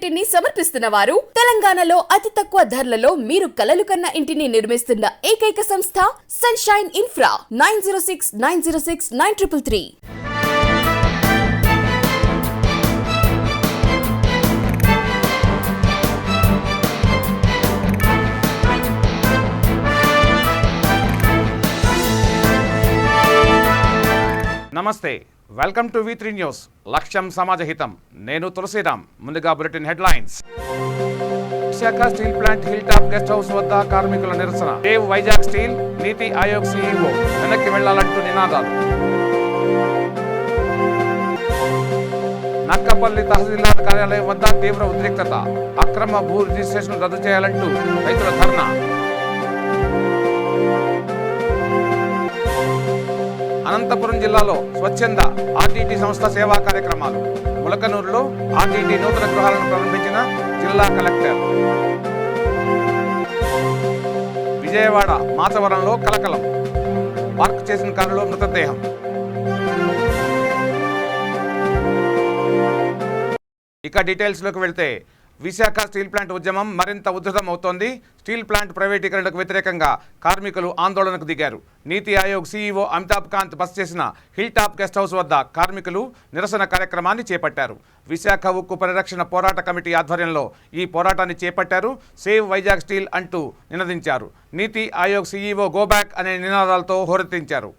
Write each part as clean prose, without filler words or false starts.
ఇంటిని సమర్పిస్తున్న వారు తెలంగాణలో అతి తక్కువ ధరలలో మీరు కలలు కన్న ఇంటిని నిర్మిస్తున్న ఏకైక సంస్థ సన్షైన్ ఇన్ఫ్రా 9069069333. నమస్తే, వెల్కమ్ టు V3 న్యూస్. లక్ష్యం సమాజహితం. నేను తులసిరామ్. ముందుగా bulletin headlines. Visakha steel plant hill top guest house వద్ద కార్మికుల నిరసన. సేవ్ వైజాగ్ స్టీల్, నీతి ఆయోగ్ CEO వెనక్కి వెళ్లాలంటూ నినాదాలు. నక్కపల్లి తహసీల్దార్ కార్యాలయం వద్ద తీవ్ర ఉద్రిక్తత. అక్రమ భూ రిజిస్ట్రేషన్ రద్దు చేయాలంటూ రైతుల ధర్నా. అనంతపురం జిల్లాలో స్వచ్ఛంద ఆర్టీటీ సంస్థ సేవా కార్యక్రమాలు. ములకనూరులో ఆర్టీటీ నూతన గృహాలను ప్రారంభించిన జిల్లా కలెక్టర్. విజయవాడ మాచవరంలో కలకలం. పార్క్ చేసిన కారులో మృతదేహం. ఇక డీటెయిల్స్లోకి వెళ్తే, విశాఖ స్టీల్ ప్లాంట్ ఉద్యమం మరింత ఉధృతం అవుతోంది. స్టీల్ ప్లాంట్ ప్రైవేటీకరణకు వ్యతిరేకంగా కార్మికులు ఆందోళనకు దిగారు. నీతి ఆయోగ్ CEO అమితాబ్ కాంత్ బస చేసిన హిల్ టాప్ గెస్ట్ హౌస్ వద్ద కార్మికులు నిరసన కార్యక్రమాన్ని చేపట్టారు. విశాఖ ఉక్కు పరిరక్షణ పోరాట కమిటీ ఆధ్వర్యంలో ఈ పోరాటాన్ని చేపట్టారు. సేవ్ వైజాగ్ స్టీల్ అంటూ నినదించారు. నీతి ఆయోగ్ CEO గో బ్యాక్ అనే నినాదాలతో హోరెత్తించారు.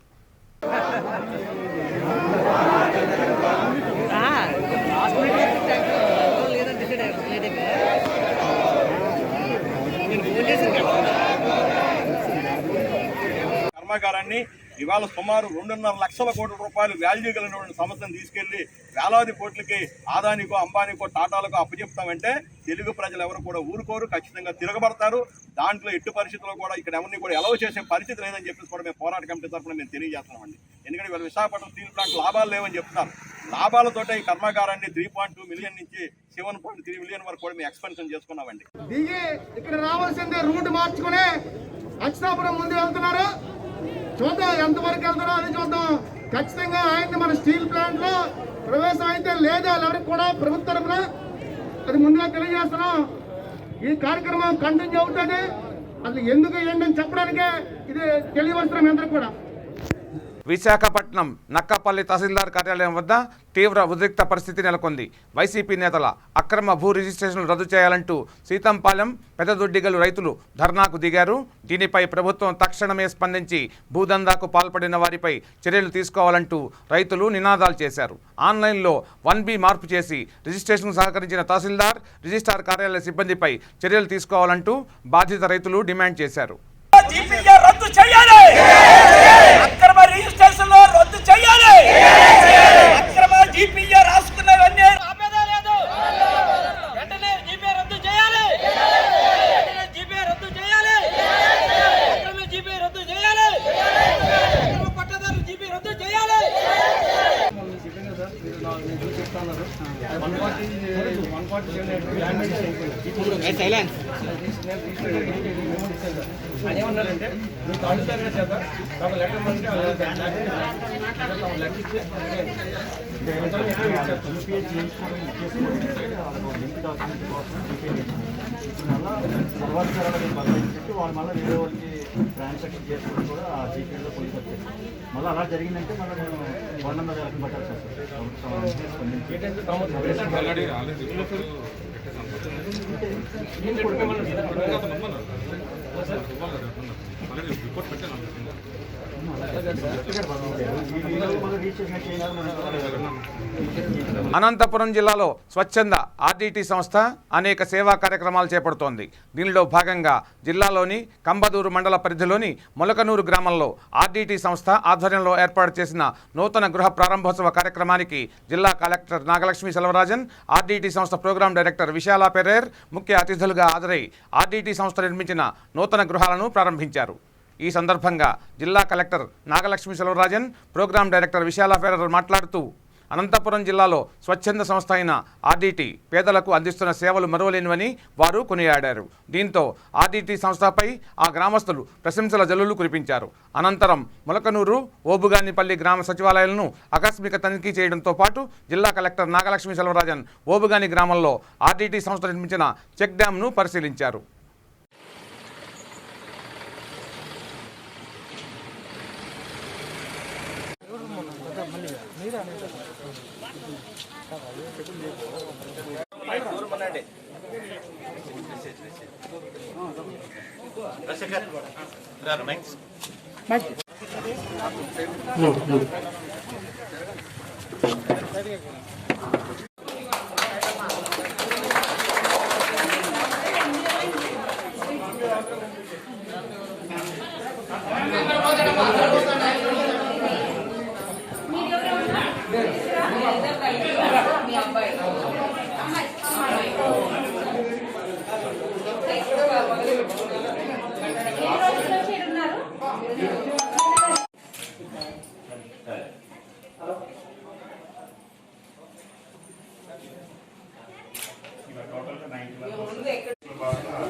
కర్మాగారాన్ని ఇవాళ సుమారు 2.5 లక్షల కోట్ల రూపాయలు వాల్యూ కలిగినటువంటి సంస్థను తీసుకెళ్లి వేలాది కోట్లకి ఆదానికో అంబానీకో టాటాలకో అప్పచెప్తామంటే తెలుగు ప్రజలు ఎవరు కూడా ఊరుకోరు, ఖచ్చితంగా తిరగబడతారు. దాంట్లో ఎట్టి పరిస్థితుల్లో కూడా ఇక్కడ ఎవరిని కూడా ఎలవ్ చేసే పరిస్థితి లేదని చెప్పేసి కూడా మేము పోరాట కమిటీ తరఫున మేము తెలియజేస్తున్నామండి. ఎందుకంటే వీళ్ళు విశాఖపట్నం స్టీల్ ప్లాంట్ లాభాలు లేవని చెప్తున్నారు. లాభాలతోటే ఈ కర్మాగారాన్ని 3.2 మిలియన్ నుంచి 7.3 మిలియన్ వరకు కూడా మేము ఎక్స్పెన్షన్ చేసుకున్నామండి. దిగి ఇక్కడ రావాల్సిందే రూట్ మార్చుకుని అక్షరాపురం ముందు వెళ్తున్నారు. చూద్దాం ఎంతవరకు వెళ్తారో అని చూద్దాం. ఖచ్చితంగా ఆయన్ని మన స్టీల్ ప్లాంట్ లో ప్రవేశం అయితే లేదా ఎవరికి కూడా ప్రభుత్వ తరఫున అది ముందుగా తెలియజేస్తున్నాం. ఈ కార్యక్రమం కంటిన్యూ అవుతుంది. అసలు ఎందుకు ఏంటని చెప్పడానికే ఇది తెలియవస్తున్నాం అందరూ కూడా. విశాఖపట్నం నక్కపల్లి తహసీల్దార్ కార్యాలయం వద్ద తీవ్ర ఉద్రిక్త పరిస్థితి నెలకొంది. వైసీపీ నేతల అక్రమ భూ రిజిస్ట్రేషన్లు రద్దు చేయాలంటూ సీతంపాలెం పెద్దదొడ్డిగలు రైతులు ధర్నాకు దిగారు. దీనిపై ప్రభుత్వం తక్షణమే స్పందించి భూదందాకు పాల్పడిన వారిపై చర్యలు తీసుకోవాలంటూ రైతులు నినాదాలు చేశారు. ఆన్లైన్లో 1B మార్పు చేసి రిజిస్ట్రేషన్కు సహకరించిన తహసీల్దార్, రిజిస్ట్రార్ కార్యాలయ సిబ్బందిపై చర్యలు తీసుకోవాలంటూ బాధిత రైతులు డిమాండ్ చేశారు. రద్దు చేయాలి, అక్రమ రిజిస్ట్రేషన్ లో రద్దు చేయాలి, అక్రమ జీపీఏ రాసుకున్నవన్నీ ఆపేదాలేదు. వెంటనే జీపీఏ రద్దు చేయాలి, జీపీఏ రద్దు చేయాలి, అక్రమ జీపీఏ రద్దు చేయాలి, అక్రమ పట్టదారులు జీపీ రద్దు చేయాలి. అదేమన్నారంటే మీరు తాడుతారు చేత ఒక లెటర్ మంది వాళ్ళు మళ్ళీ వేరే వాళ్ళకి ట్రాన్సాక్షన్ చేసుకోవడం కూడా ఆ జీపీలో పోలీసు వచ్చేసి మళ్ళీ అలా జరిగిందంటే మళ్ళీ నేను 100 వేలకు పట్టాల్సి అనంతపురం జిల్లాలో స్వచ్ఛంద ఆర్టీటీ సంస్థ అనేక సేవా కార్యక్రమాలు చేపడుతోంది. దీనిలో భాగంగా జిల్లాలోని కంబదూరు మండల పరిధిలోని ములకనూరు గ్రామంలో ఆర్టీటీ సంస్థ ఆధ్వర్యంలో ఏర్పాటు చేసిన నూతన గృహ ప్రారంభోత్సవ కార్యక్రమానికి జిల్లా కలెక్టర్ నాగలక్ష్మి సెల్వరాజన్, ఆర్టీటీ సంస్థ ప్రోగ్రాం డైరెక్టర్ విశాల పెరేర్ ముఖ్య అతిథులుగా హాజరై ఆర్టీటీ సంస్థ నిర్మించిన నూతన గృహాలను ప్రారంభించారు. ఈ సందర్భంగా జిల్లా collector Nagalakshmi Selvarajan, program director Vishala Perera మాట్లాడుతూ అనంతపురం జిల్లాలో స్వచ్ఛంద సంస్థ అయిన ఆర్డీటీ పేదలకు అందిస్తున్న సేవలు మరువలేనివని వారు కొనియాడారు. దీంతో ఆర్డీటీ సంస్థపై ఆ గ్రామస్తులు ప్రశంసల జల్లులు కురిపించారు. అనంతరం ములకనూరు, ఓబుగానిపల్లి గ్రామ సచివాలయాలను ఆకస్మిక తనిఖీ చేయడంతో పాటు జిల్లా కలెక్టర్ నాగలక్ష్మి సెల్వరాజన్ ఓబుగాని గ్రామంలో ఆర్డీటీ సంస్థ నిర్మించిన చెక్ డ్యాంను పరిశీలించారు.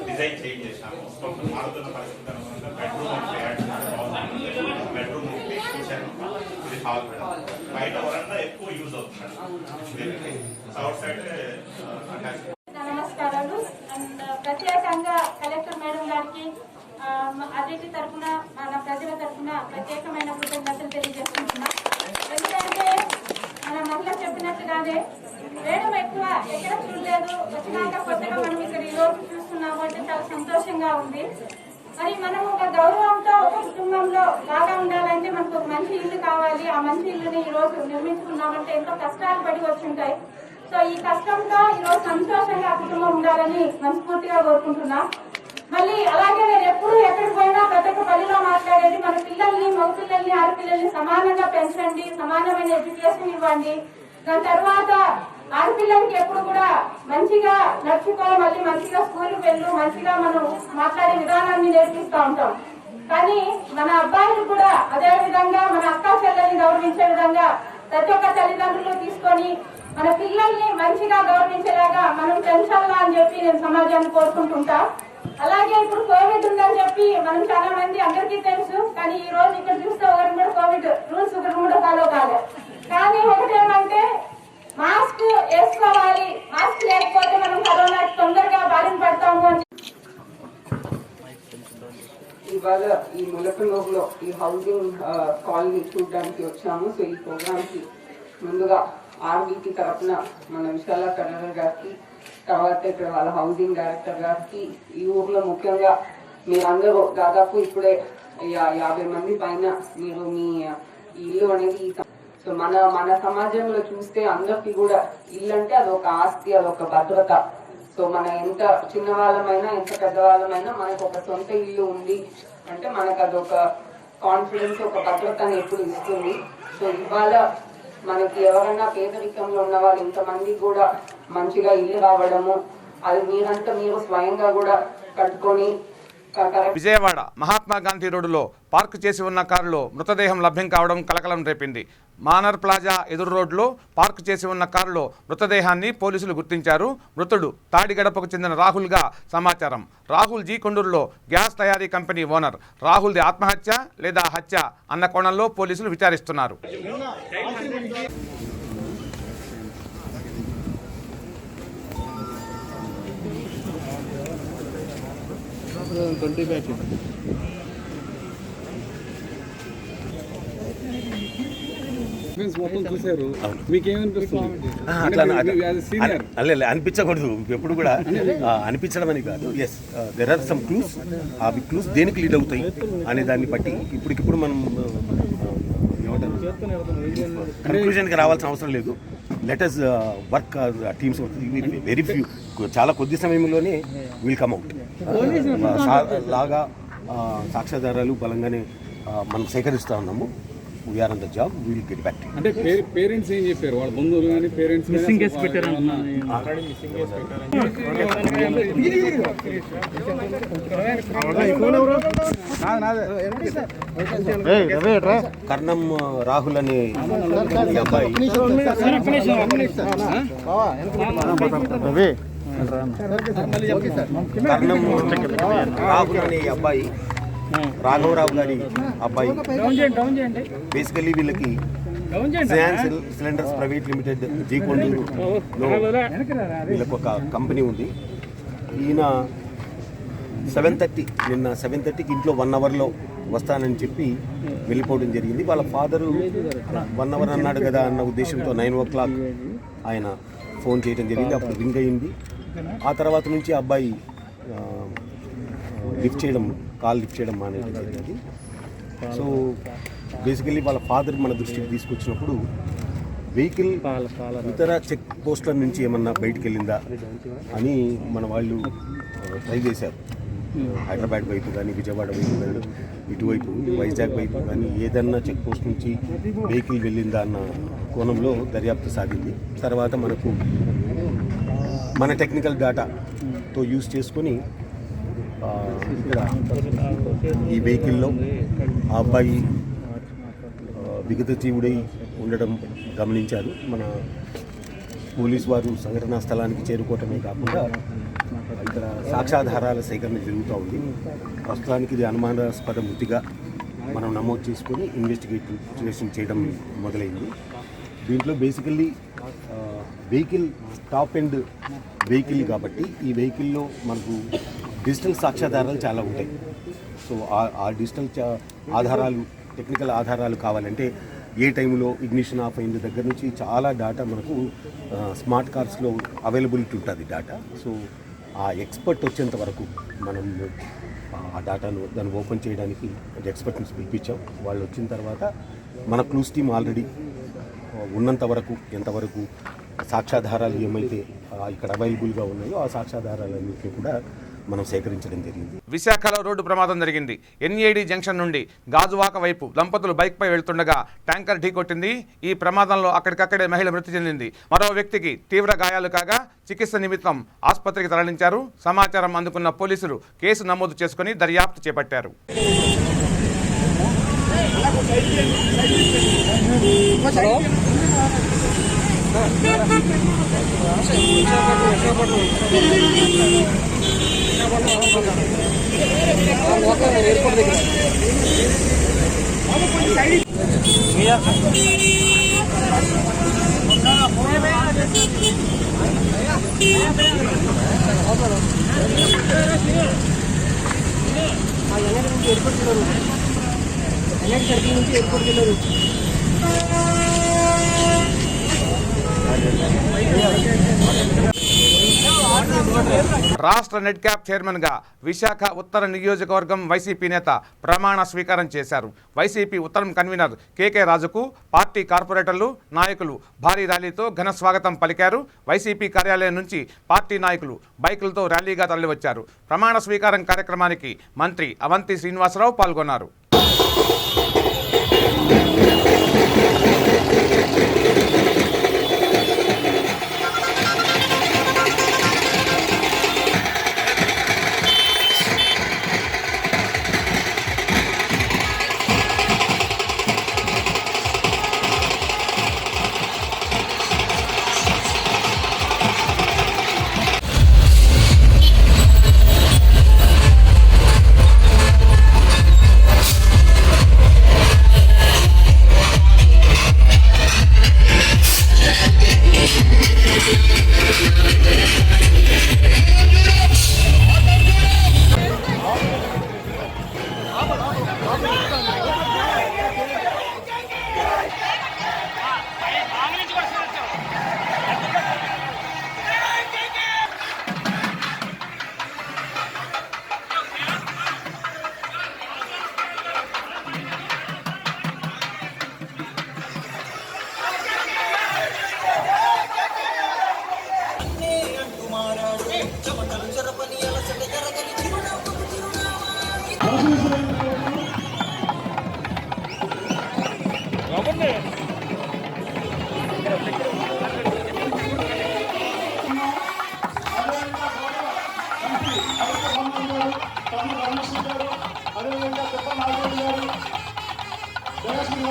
డిజైన్ చేంజ్ చేశాము. మారుతున్న పరిస్థితి అనుగుణంగా బెడ్రూమ్ కిచెన్, ఇది హాల్ మేడం. బయట వరండా ఎక్కువ యూజ్ అవుతుంది. సౌత్ సైడ్ నమస్కారాలు. అండ్ ప్రత్యేకంగా కలెక్టర్ మేడం గారికి ఆర్డీటీ తరఫున మన ప్రజల తరఫున ప్రత్యేకమైన కృతజ్ఞతలు తెలియజేసుకుంటున్నాం. ఎందుకంటే మన మహిళ చెప్పినట్టుగానే మేడం ఎక్కువ ఎక్కడ చూడలేదు, వచ్చినాక కొత్తగా మనం ఇక్కడ ఈ రోజు చూస్తున్నాము అంటే చాలా సంతోషంగా ఉంది. మరి మనం ఒక గౌరవంతో ఒక కుటుంబంలో బాగా ఉండాలంటే మనకు ఒక మంచి ఇల్లు కావాలి. ఆ మంచి ఇల్లుని ఈ రోజు నిర్మించుకున్నామంటే ఎంతో కష్టాలు పడి వచ్చుంటాయి. సో ఈ కష్టంతో ఈ రోజు సంతోషంగా ఆ కుటుంబం ఉండాలని మనస్ఫూర్తిగా కోరుకుంటున్నాం. మళ్ళీ అలాగే నేను ఎప్పుడు ఎక్కడికి పోయినా ప్రతి ఒక్క పనిలో మాట్లాడేది మన పిల్లల్ని, మగ పిల్లల్ని, ఆడపిల్లల్ని సమానంగా పెంచండి, సమానమైన ఎడ్యుకేషన్ ఇవ్వండి. దాని తర్వాత ఆడపిల్లలకి ఎప్పుడు కూడా మంచిగా నడుచుకో, మళ్ళీ మంచిగా స్కూల్కి వెళ్ళు, మంచిగా మనం మాట్లాడే విధానాన్ని నేర్పిస్తూ ఉంటాం. కానీ మన అబ్బాయిలు కూడా అదే విధంగా మన అక్క చెల్లెల్ని గౌరవించే విధంగా ప్రతి ఒక్క తల్లిదండ్రులు తీసుకొని మన పిల్లల్ని మంచిగా గౌరవించేలాగా మనం పెంచాలా అని చెప్పి నేను సమాజాన్ని కోరుకుంటుంటా. అలాగే ఇప్పుడు కోవిడ్ ఉందని చెప్పి మనం చాలా మంది అందరికీ తెలుసు, కానీ ఈ రోజు ఇక్కడ చూస్తే ఒకరు కూడా కోవిడ్ రూల్స్ ఒకరు కూడా ఫాలో కాదు. కానీ ఒకటేమంటే మాస్క్ వేసుకోవాలి, మాస్క్ లేకపోతే మనం కరోనా తొందరగా బారిన పడతాము అని. ఇవాళ ఈ ములకనూరులో ఈ హౌసింగ్ కాలనీ చూడడానికి వచ్చాము. సో ఈ ప్రోగ్రామ్ కి ముందుగా ఆర్డీటీ తరఫున మన విశాల కన్నర్ గారికి, తర్వాత ఇక్కడ వాళ్ళ హౌసింగ్ డైరెక్టర్ గారికి, ఈ ఊర్లో ముఖ్యంగా మీరందరూ దాదాపు ఇప్పుడే 50 మంది పైన మీరు మీ ఇల్లు అనేది, సో మన సమాజంలో చూస్తే అందరికి కూడా ఇల్లు అంటే అదొక ఆస్తి, అదొక భద్రత. సో మన ఎంత చిన్నవాళ్ళమైనా ఎంత పెద్దవాళ్ళమైనా మనకు ఒక సొంత ఇల్లు ఉంది అంటే మనకు అదొక కాన్ఫిడెన్స్, ఒక భద్రతని ఎప్పుడు ఇస్తుంది. సో ఇవాళ మనకి ఎవరైనా పేదరికంలో ఉన్న వాళ్ళు ఇంతమంది కూడా మంచిగా ఇల్లు రావడము, అది మీరంతా మీరు స్వయంగా కూడా కట్టుకొని. విజయవాడ మహాత్మా గాంధీ రోడ్డులో పార్క్ చేసి ఉన్న కారులో మృతదేహం లభ్యం కావడం కలకలం రేపింది. మానర్ ప్లాజా ఎదురు రోడ్లో పార్క్ చేసి ఉన్న కారులో మృతదేహాన్ని పోలీసులు గుర్తించారు. మృతుడు తాడిగడపకు చెందిన రాహుల్గా సమాచారం. రాహుల్ జీ కొండూరులో గ్యాస్ తయారీ కంపెనీ ఓనర్. రాహుల్ది ఆత్మహత్య లేదా హత్య అన్న కోణంలో పోలీసులు విచారిస్తున్నారు. అనిపించకూడదు ఎప్పుడు కూడా, అనిపించడం అని కాదు. Yes, there are some clues. ఆ క్లూస్ దేనికి లీడ్ అవుతాయి అనే దాన్ని బట్టి ఇప్పటికిప్పుడు మనం కన్క్లూజన్కి రావాల్సిన అవసరం లేదు. Let us work teams, very few, చాలా కొద్ది సమయంలోనే విల్ కమ్ అవుట్. లాగా సాక్ష్యాధారాలు బలంగానే మనం సేకరిస్తూ ఉన్నాము. We are on the job, will get back. అంటే పేరెంట్స్ ఏం చెప్పారు, వాళ్ళ బంధువులు కానీ పేరెంట్స్ మిస్సింగ్ కేసు పెట్టారు. కర్ణం రాహుల్ అనే అబ్బాయి, కర్ణం రాహుల్ అనే అబ్బాయి రాఘవరావు గారి అబ్బాయి. బేసికలీ వీళ్ళకి జియాన్ సిలిండర్స్ ప్రైవేట్ లిమిటెడ్ జీకొండూరులో వీళ్ళకి ఒక కంపెనీ ఉంది. ఈయన 7:30 నిన్న 7:30కి ఇంట్లో 1 అవర్లో వస్తానని చెప్పి వెళ్ళిపోవడం జరిగింది. వాళ్ళ ఫాదరు 1 అవర్ అన్నాడు కదా అన్న ఉద్దేశంతో 9 o'clock ఆయన ఫోన్ చేయడం జరిగింది. అప్పుడు రింగ్ అయ్యింది. ఆ తర్వాత నుంచి అబ్బాయి కాల్ లిఫ్ట్ చేయడం మానేయడం జరిగింది. సో బేసికలీ వాళ్ళ ఫాదర్ మన దృష్టికి తీసుకొచ్చినప్పుడు వెహికల్ ఇతర చెక్ పోస్టుల నుంచి ఏమన్నా బయటికి వెళ్ళిందా అని మన వాళ్ళు ట్రై చేశారు. హైదరాబాద్ వైపు కానీ, విజయవాడ వైపు కానీ, ఇటువైపు వైజాగ్ వైపు కానీ ఏదన్నా చెక్ పోస్ట్ నుంచి వెహికల్ వెళ్ళిందా అన్న కోణంలో దర్యాప్తు సాగింది. తర్వాత మనకు మన టెక్నికల్ డేటాతో యూజ్ చేసుకొని ఇక్కడ ఈ వెహికల్లో ఆ అబ్బాయి విగతజీవుడై ఉండడం గమనించారు. మన పోలీసు వారు సంఘటనా స్థలానికి చేరుకోవటమే కాకుండా ఇక్కడ సాక్ష్యాధారాల సేకరణ జరుగుతూ ఉంది. ప్రస్తుతానికి ఇది అనుమానాస్పద మృతిగా మనం నమోదు చేసుకొని ఇన్వెస్టిగేషన్ చేయడం మొదలైంది. దీంట్లో basically vehicle top end vehicle కాబట్టి ఈ వెహికల్లో మనకు డిజిటల్ సాక్ష్యాధారాలు చాలా ఉంటాయి. సో ఆ డిజిటల్ ఆధారాలు, టెక్నికల్ ఆధారాలు కావాలంటే ఏ టైంలో ఇగ్నిషన్ ఆఫ్ అయింది దగ్గర నుంచి చాలా డేటా మనకు స్మార్ట్ కార్స్లో అవైలబిలిటీ ఉంటుంది డేటా. సో ఆ ఎక్స్పర్ట్ వచ్చేంత వరకు మనం ఆ డేటాను దాన్ని ఓపెన్ చేయడానికి ఎక్స్పర్ట్ని పిలిపించాం. వాళ్ళు వచ్చిన తర్వాత మన క్లూస్ టీమ్ ఆల్రెడీ ఉన్నంత వరకు ఎంతవరకు సాక్ష్యాధారాలు ఏమైతే ఇక్కడ అవైలబుల్గా ఉన్నాయో ఆ సాక్ష్యాధారాలన్నింటినీ కూడా మనం సేకరించడం జరిగింది. విశాఖలో రోడ్డు ప్రమాదం జరిగింది. ఎన్ఏడి జంక్షన్ నుండి గాజువాక వైపు దంపతులు బైక్పై వెళ్తుండగా ట్యాంకర్ ఢీకొట్టింది. ఈ ప్రమాదంలో అక్కడికక్కడే మహిళ మృతి చెందింది. మరో వ్యక్తికి తీవ్ర గాయాలు కాగా చికిత్స నిమిత్తం ఆసుపత్రికి తరలించారు. సమాచారం అందుకున్న పోలీసులు కేసు నమోదు చేసుకుని దర్యాప్తు చేపట్టారు. రాష్ట్ర నెట్ క్యాప్ చైర్మన్గా విశాఖ ఉత్తర నియోజకవర్గం వైసీపీ నేత ప్రమాణ స్వీకారం చేశారు. వైసీపీ ఉత్తరం కన్వీనర్ కేకే రాజుకు పార్టీ కార్పొరేటర్లు, నాయకులు భారీ ర్యాలీతో ఘన స్వాగతం పలికారు. వైసీపీ కార్యాలయం నుంచి పార్టీ నాయకులు బైకులతో ర్యాలీగా తరలివచ్చారు. ప్రమాణ స్వీకారం కార్యక్రమానికి మంత్రి అవంతి శ్రీనివాసరావు పాల్గొన్నారు.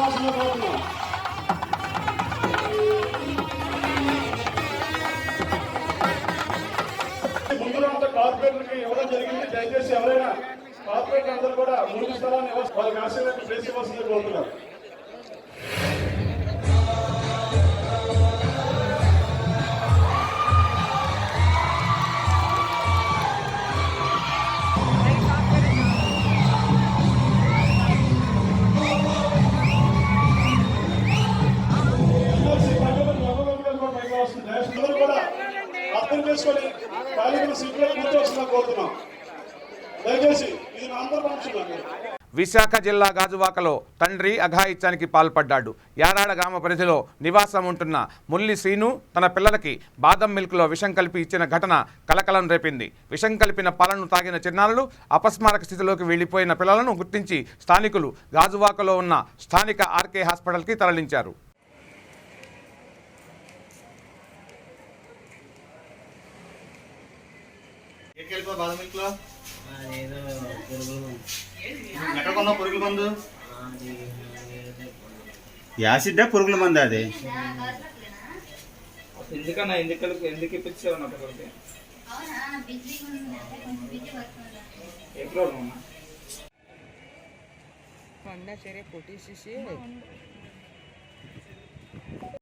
రావాల్సిన కోరుతున్నాం. ముందులో అంతా కార్పొరేట్లకి ఇవ్వడం జరిగింది. దయచేసి ఎవరైనా కార్పొరేట్ అందరూ కూడా ముందు స్థలాన్ని వాళ్ళకి ఆశీర్వాదం ప్లేస్ ఇవ్వాల్సింది కోరుతున్నారు. అర్థం చేసుకొని ఖాళీగా సీట్లో కూర్చోవలసిందిగా కోరుతున్నాం. దయచేసి ఇది నా అందరూ పంచుతున్నాను. విశాఖ జిల్లా గాజువాకలో తండ్రి అఘాయిత్యానికి పాల్పడ్డాడు. యారాడ గ్రామ పరిధిలో నివాసం ఉంటున్న ముల్లి శ్రీను తన పిల్లలకి బాదం మిల్క్లో విషం కలిపి ఇచ్చిన ఘటన కలకలం రేపింది. విషం కలిపిన పాలను తాగిన చిన్నారులు అపస్మారక స్థితిలోకి వెళ్లిపోయిన పిల్లలను గుర్తించి స్థానికులు గాజువాకలో ఉన్న స్థానిక ఆర్కే హాస్పిటల్కి తరలించారు. యాసిడ్ పురుగుల మంది అది ఎందుకు ఇప్పించావు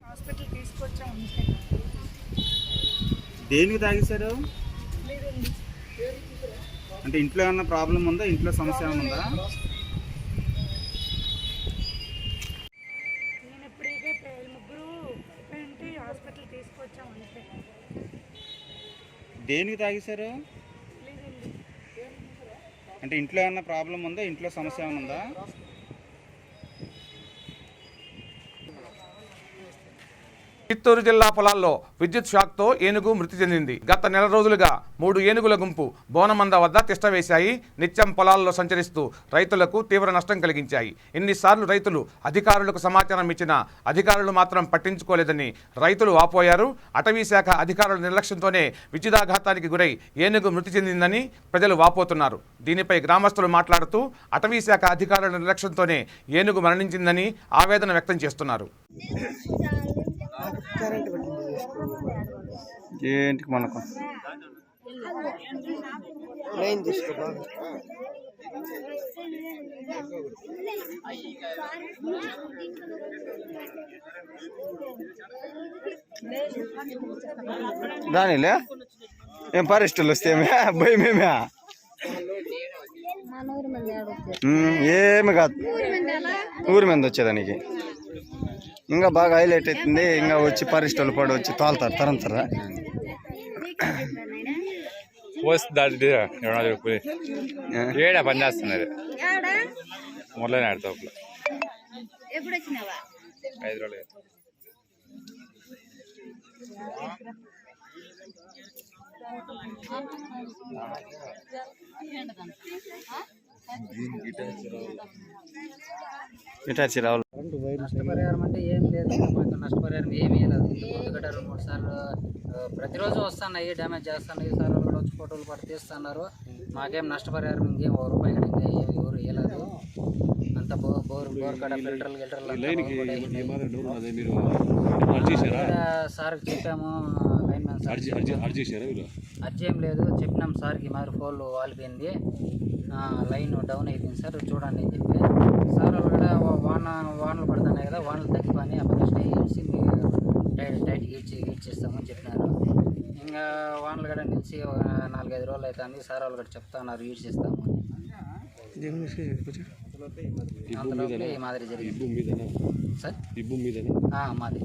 హాస్పిటల్ తీసుకొచ్చాం. దేనికి తాగేశారు? అంటే ఇంట్లో ఏమన్నా ప్రాబ్లం ఉందా? ఇంట్లో సమస్య ఏమైనా ఉందా? నేను ఇప్పుడే ముగ్గురు హాస్పిటల్ తీసుకొచ్చాం. దేనికి తాగేశారు? అంటే ఇంట్లో ఏమన్నా ప్రాబ్లం ఉందా? ఇంట్లో సమస్య ఏమైనా ఉందా? చిత్తూరు జిల్లా పొలాల్లో విద్యుత్ షాక్తో ఏనుగు మృతి చెందింది. గత నెల రోజులుగా 3 ఏనుగుల గుంపు బోనమంద వద్ద తిష్టవేశాయి. నిత్యం పొలాల్లో సంచరిస్తూ రైతులకు తీవ్ర నష్టం కలిగించాయి. ఎన్నిసార్లు రైతులు అధికారులకు సమాచారం ఇచ్చినా అధికారులు మాత్రం పట్టించుకోలేదని రైతులు వాపోయారు. అటవీ శాఖ అధికారుల నిర్లక్ష్యంతోనే విద్యుదాఘాతానికి గురై ఏనుగు మృతి చెందిందని ప్రజలు వాపోతున్నారు. దీనిపై గ్రామస్తులు మాట్లాడుతూ అటవీ శాఖ అధికారుల నిర్లక్ష్యంతోనే ఏనుగు మరణించిందని ఆవేదన వ్యక్తం చేస్తున్నారు. ఏంటికి మనకు దానిలే ఏం ఫారెస్టులు వస్తే భయమేమే ఏమి కాదు. ఊరి మీద వచ్చేదానికి ఇంకా బాగా హైలైట్ అవుతుంది. ఇంకా వచ్చి ఫారెస్టులు పడి వచ్చి తోలుతారు తరంతరా ఏడా పని చేస్తున్నారు మురళీనాడు తోపులో 5 రోజులు. నష్టపరిహారం అంటే ఏం లేదు. మాకు నష్టపరిహారం ఏమీ లేదు. పొద్దుగట 2-3 సార్లు ప్రతిరోజు వస్తున్నాయి, డ్యామేజ్ చేస్తున్నాయి. సార్ వాళ్ళు వచ్చి ఫోటోలు పడి తీస్తున్నారు. మాకేం నష్టపరిహారం ఇంకేం ₹1 ఇంకా ఏమి ఎవరు ఇవ్వలేదు. అంత బోర్ కడ ఫిల్టర్లు సార్కి చెప్పాము. అర్జీ ఏం లేదు. చెప్పినాం సార్కి మరి ఫోన్లు వాలిపోయింది, లైన్ డౌన్ అయిపోయింది సార్ చూడండి అని చెప్పి. సార్ వాళ్ళు కూడా వానలు పడుతున్నాయి కదా, వానలు తగ్గిపోయి అప్పుడు స్టే చేసి మీరు టైట్ గీడ్చేస్తామని చెప్పినారు. ఇంకా వానలు కూడా నిలిచి 4-5 రోజులు అవుతుంది. సార్ వాళ్ళు కూడా చెప్తా ఉన్నారు ఈడ్ చేస్తాము. అంతలోపే ఈ మాదిరి జరిగింది సార్. మాది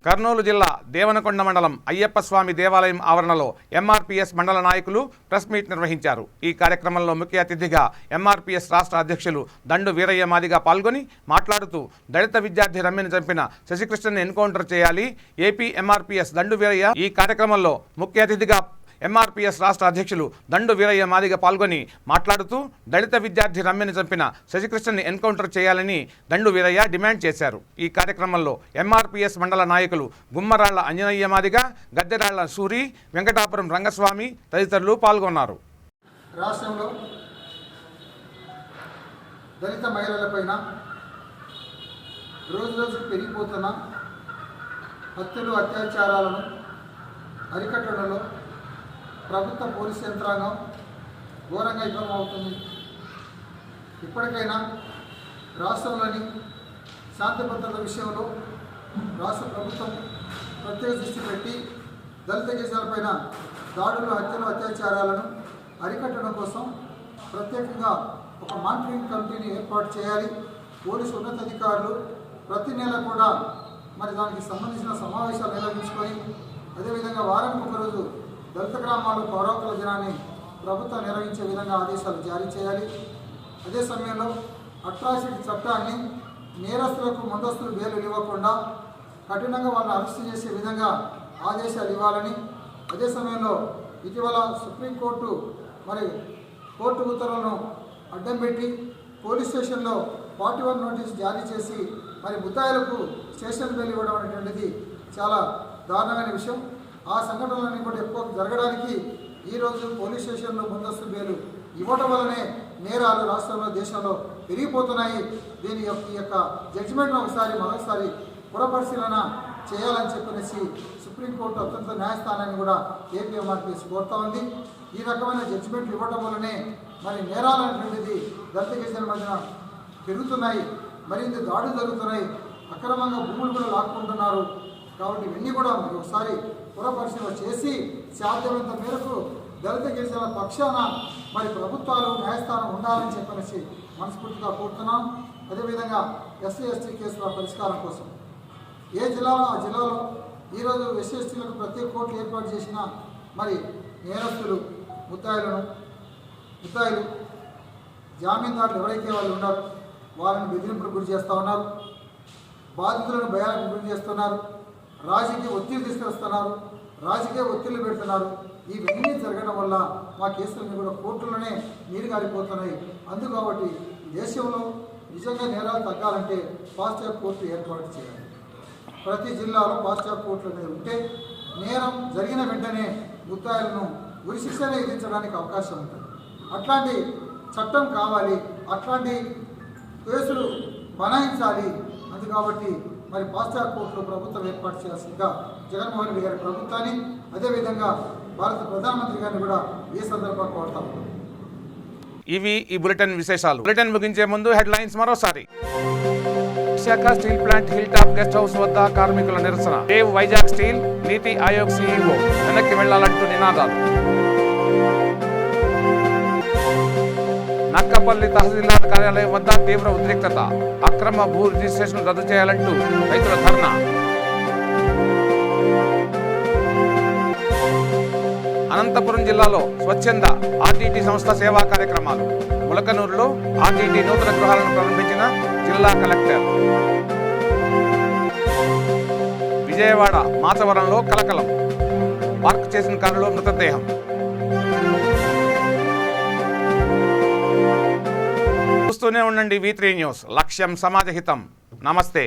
కర్నూలు జిల్లా దేవనకొండ మండలం అయ్యప్ప స్వామి దేవాలయం ఆవరణలో ఎంఆర్పీఎస్ మండల నాయకులు ప్రెస్ మీట్ నిర్వహించారు. ఈ కార్యక్రమంలో ముఖ్య అతిథిగా ఎంఆర్పీఎస్ రాష్ట్ర అధ్యక్షులు దండు వీరయ్య మాదిగ పాల్గొని మాట్లాడుతూ దళిత విద్యార్థి రమ్యను చంపిన శశికృష్ణను ఎన్కౌంటర్ చేయాలి. ఏపీ ఎంఆర్పీఎస్ దండు వీరయ్య ఈ కార్యక్రమంలో ముఖ్య అతిథిగా ఎంఆర్పీఎస్ రాష్ట్ర అధ్యక్షులు దండు వీరయ్య మాదిగ పాల్గొని మాట్లాడుతూ దళిత విద్యార్థి రమ్యను చంపిన శశికృష్ణని ఎన్కౌంటర్ చేయాలని దండు వీరయ్య డిమాండ్ చేశారు. ఈ కార్యక్రమంలో ఎంఆర్పీఎస్ మండల నాయకులు గుమ్మరాళ్ల అంజనయ్య మాదిగ, గద్దెరాళ్ల సూరి, వెంకటాపురం రంగస్వామి తదితరులు పాల్గొన్నారు. రాష్ట్రంలో దళిత మహిళలపైన రోజు రోజుకు పెరిగిపోతున్న హత్యలు అత్యాచారాలను అరికట్టడంలో ప్రభుత్వ పోలీస్ యంత్రాంగం ఘోరంగా విఫలమవుతుంది. ఇప్పటికైనా రాష్ట్రంలోని శాంతి భద్రత విషయంలో రాష్ట్ర ప్రభుత్వం ప్రత్యేక దృష్టి పెట్టి దళిత గిరిజనులపైన దాడులు, హత్యలు, అత్యాచారాలను అరికట్టడం కోసం ప్రత్యేకంగా ఒక మానిటరింగ్ కమిటీని ఏర్పాటు చేయాలి. పోలీసు ఉన్నతాధికారులు ప్రతి నెల కూడా మరి దానికి సంబంధించిన సమావేశాలు నిర్వహించుకొని అదేవిధంగా వారానికి ఒకరోజు దళిత గ్రామాల్లో పౌరాకుల దినాన్ని ప్రభుత్వం నిర్వహించే విధంగా ఆదేశాలు జారీ చేయాలి. అదే సమయంలో అట్రాసిటీ చట్టాన్ని నేరస్తులకు ముందస్తులు బెయిల్ ఇవ్వకుండా కఠినంగా వాళ్ళని అరెస్ట్ చేసే విధంగా ఆదేశాలు ఇవ్వాలని, అదే సమయంలో ఇటీవల సుప్రీంకోర్టు మరి కోర్టు ఉత్తర్వులను అడ్డం పెట్టి పోలీస్ స్టేషన్లో 41 నోటీస్ జారీ చేసి మరి ముద్దాయిలకు స్టేషన్ బెయిల్ ఇవ్వడం అనేటువంటిది చాలా దారుణమైన విషయం. ఆ సంఘటనలన్నీ కూడా ఎక్కువ జరగడానికి ఈరోజు పోలీస్ స్టేషన్లో ముందస్తు బెయిల్ ఇవ్వడం వల్లనే నేరాలు రాష్ట్రంలో, దేశంలో పెరిగిపోతున్నాయి. దీని యొక్క జడ్జిమెంట్ను మరొకసారి పునఃపరిశీలన చేయాలని చెప్పనేసి సుప్రీంకోర్టు అత్యంత న్యాయస్థానాన్ని కూడా ఏపీఎంఆర్పీఎస్ కోరుతా ఉంది. ఈ రకమైన జడ్జిమెంట్లు ఇవ్వడం వల్లనే మరి నేరాలు అనేటువంటిది దళిత గిరిజనుల మధ్యన పెరుగుతున్నాయి, మరింత దాడులు జరుగుతున్నాయి, అక్రమంగా భూములు కూడా లాక్కుంటున్నారు. కాబట్టి ఇవన్నీ కూడా మరి ఒకసారి పునఃపరిశీలన చేసి సాధ్యమైనంత మేరకు దళిత గిరిజనుల పక్షాన మరి ప్రభుత్వాలు, న్యాయస్థానం ఉండాలని చెప్పనేసి మనస్ఫూర్తిగా కోరుతున్నాం. అదేవిధంగా ఎస్సీ ఎస్టీ కేసుల పరిష్కారం కోసం ఏ జిల్లాలో ఆ జిల్లాలో ఈరోజు ఎస్సీ ఎస్టీలకు ప్రత్యేక కోర్టులు ఏర్పాటు చేసిన మరి నేరస్తులు, ముద్దాయిలు, జామీందారులు ఎవరైతే వాళ్ళు ఉన్నారో వాళ్ళని బెదిరింపులకు గురి చేస్తూ ఉన్నారు, బాధితులను భయాలకు గురి చేస్తున్నారు, రాజకీయ ఒత్తిడి తీసుకొస్తున్నారు, రాజకీయ ఒత్తిళ్లు పెడుతున్నారు. ఇవన్నీ జరగడం వల్ల మా కేసులన్నీ కూడా కోర్టులోనే నీరు గారిపోతున్నాయి. అందుకు కాబట్టి దేశంలో నిజంగా నేరాలు తగ్గాలంటే ఫాస్ట్ ట్రాక్ కోర్టు ఏర్పాటు చేయాలి. ప్రతి జిల్లాలో ఫాస్ట్ ట్రాక్ కోర్టులు అనేది ఉంటే నేరం జరిగిన వెంటనే ముద్దాయిలను ఉరిశిక్షనే విధించడానికి అవకాశం ఉంటుంది. అట్లాంటి చట్టం కావాలి, అట్లాంటి కేసులు బనాయించాలి. అది కాబట్టి మరి ఫాస్ట్ ట్రాక్ కోర్టులో ప్రభుత్వం ఏర్పాటు చేయాల్సిందిగా జగన్మోహన్ రెడ్డి గారి ప్రభుత్వాన్ని, అదేవిధంగా భారత ప్రధానమంత్రి గారిని కూడా ఈ సందర్భంగా కోరుతాం. ఇవి ఈ బులెటిన్ విశేషాలు. బులెటిన్ ముగించే ముందు హెడ్లైన్స్ మరోసారి. Visakha steel plant hill top guest house వద్ద కార్మికుల నిరసన. దేవ్ వైజాగ్ స్టీల్, నీతి ఆయోగ్ సీఈఓ వెనక్కి వెళ్లాలంటూ నినాదాలు. నక్కపల్లి తహసీల్దార్ కార్యాలయం వద్ద తీవ్ర ఉద్రిక్తత. అక్రమ భూ రిజిస్ట్రేషన్ రద్దు చేయాలంటూ రైతుల ధర్నా. అనంతపురం జిల్లాలో స్వచ్ఛంద ఆర్టీటీ సంస్థ సేవా కార్యక్రమాలు. ములకనూరులో ఆర్టీటీ నూతన గృహాలను ప్రారంభించిన జిల్లా కలెక్టర్. విజయవాడ మాచవరంలో కలకలం. పార్క్ చేసిన కారులో మృతదేహం. చూస్తూనే ఉండండి V3 న్యూస్. లక్ష్యం సమాజహితం. నమస్తే.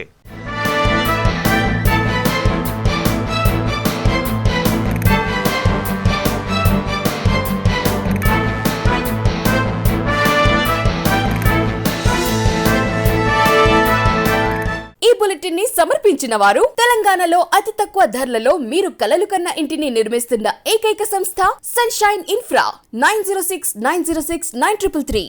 ఈ బులెటిన్ ని సమర్పించిన వారు తెలంగాణలో అతి తక్కువ ధరలలో మీరు కలలు కన్న ఇంటిని నిర్మిస్తున్న ఏకైక సంస్థ సన్షైన్ ఇన్ఫ్రా. 9069069333.